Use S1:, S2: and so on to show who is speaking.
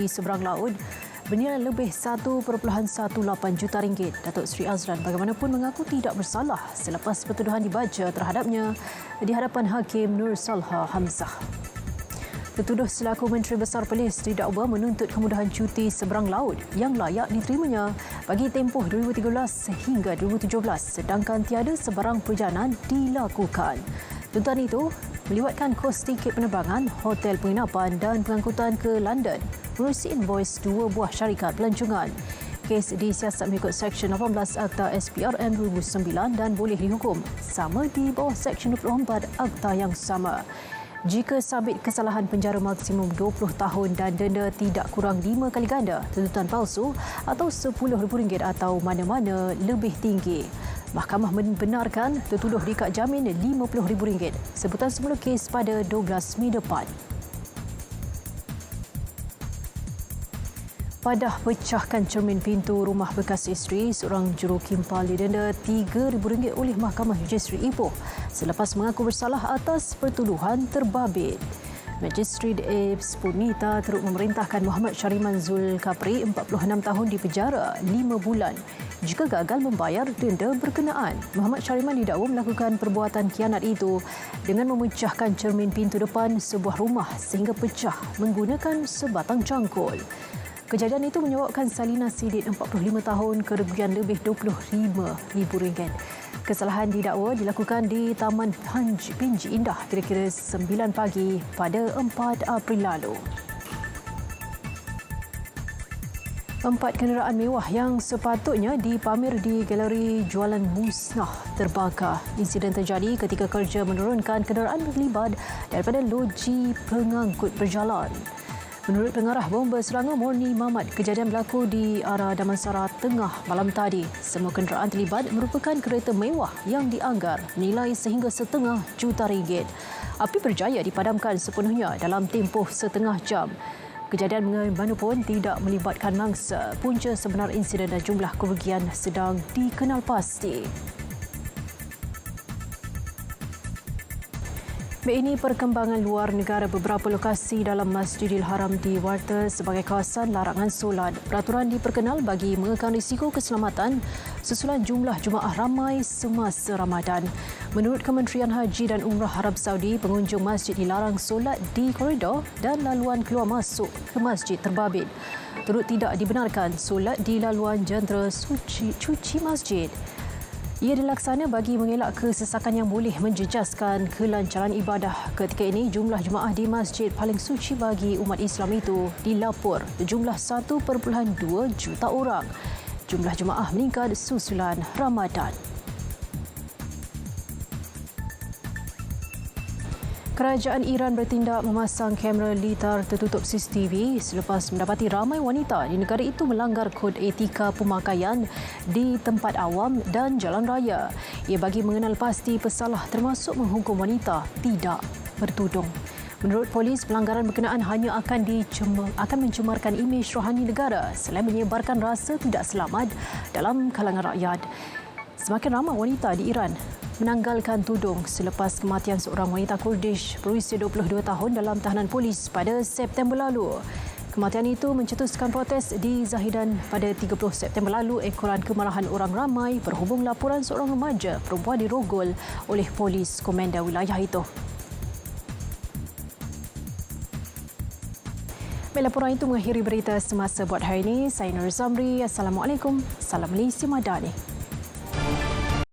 S1: Di seberang laut bernilai lebih 1.18 juta ringgit. Datuk Seri Azlan bagaimanapun mengaku tidak bersalah selepas pertuduhan dibaca terhadapnya di hadapan Hakim Nur Salha Hamzah. Tertuduh selaku Menteri Besar Polis didakwa menuntut kemudahan cuti seberang laut yang layak diterimanya bagi tempoh 2013 hingga 2017 sedangkan tiada sebarang perjalanan dilakukan. Tuntutan itu melibatkan kos tiket penerbangan, hotel penginapan dan pengangkutan ke London menerusi invoice dua buah syarikat pelancongan. Kes disiasat mengikut Seksyen 18 Akta SPRM 2009 dan boleh dihukum sama di bawah Seksyen 24 Akta yang sama. Jika sabit kesalahan, penjara maksimum 20 tahun dan denda tidak kurang 5 kali ganda tuntutan palsu atau RM10,000 atau mana-mana lebih tinggi. Mahkamah membenarkan tertuduh dikad jamin RM50,000 sebutan semula kes pada 12 Mei depan. Padah pecahkan cermin pintu rumah bekas isteri, seorang jurukimpal didenda RM3,000 oleh Mahkamah Magistrate Ipoh selepas mengaku bersalah atas pertuduhan terbabit. Magistrate Apes Punita turut memerintahkan Muhammad Syariman Zulkapri 46 tahun di penjara 5 bulan jika gagal membayar denda berkenaan. Muhammad Syariman didakwa melakukan perbuatan khianat itu dengan memecahkan cermin pintu depan sebuah rumah sehingga pecah menggunakan sebatang cangkul. Kejadian itu menyebabkan Salina Sidit 45 tahun kerugian lebih RM25,000. Kesalahan didakwa dilakukan di Taman Pinji Indah kira-kira 9 pagi pada 4 April lalu. 4 kenderaan mewah yang sepatutnya dipamer di galeri jualan musnah terbakar. Insiden terjadi ketika kerja menurunkan kenderaan berlibat daripada loji pengangkut berjalan. Menurut pengarah bomba Selangor Morni Mamat, kejadian berlaku di arah Damansara Tengah malam tadi. Semua kenderaan terlibat merupakan kereta mewah yang dianggar nilai sehingga RM1.5 juta. Api berjaya dipadamkan sepenuhnya dalam tempoh setengah jam. Kejadian bagaimanapun tidak melibatkan mangsa. Punca sebenar insiden dan jumlah kerugian sedang dikenal pasti. Ini perkembangan luar negara. Beberapa lokasi dalam Masjidil Haram diwarta sebagai kawasan larangan solat. Peraturan diperkenal bagi mengekan risiko keselamatan susulan jumlah jemaah ramai semasa Ramadan. Menurut Kementerian Haji dan Umrah Arab Saudi, pengunjung masjid dilarang solat di koridor dan laluan keluar masuk ke masjid terbabit. Turut tidak dibenarkan solat di laluan jentera cuci masjid. Ia dilaksana bagi mengelak kesesakan yang boleh menjejaskan kelancaran ibadah. Ketika ini, jumlah jemaah di masjid paling suci bagi umat Islam itu dilapor berjumlah 1.2 juta orang. Jumlah jemaah meningkat susulan Ramadan. Kerajaan Iran bertindak memasang kamera litar tertutup CCTV selepas mendapati ramai wanita di negara itu melanggar kod etika pemakaian di tempat awam dan jalan raya. Ia bagi mengenal pasti pesalah termasuk menghukum wanita tidak bertudung. Menurut polis, pelanggaran berkenaan hanya akan mencemarkan imej rohani negara selain menyebarkan rasa tidak selamat dalam kalangan rakyat. Semakin ramai wanita di Iran menanggalkan tudung selepas kematian seorang wanita Kurdish berusia 22 tahun dalam tahanan polis pada September lalu. Kematian itu mencetuskan protes di Zahidan pada 30 September lalu. Ekoran kemarahan orang ramai berhubung laporan seorang remaja perempuan dirogol oleh polis komander wilayah itu. Laporan itu mengakhiri berita semasa buat hari ini. Saya Nur Zamri. Assalamualaikum. Salam Malaysia Madani.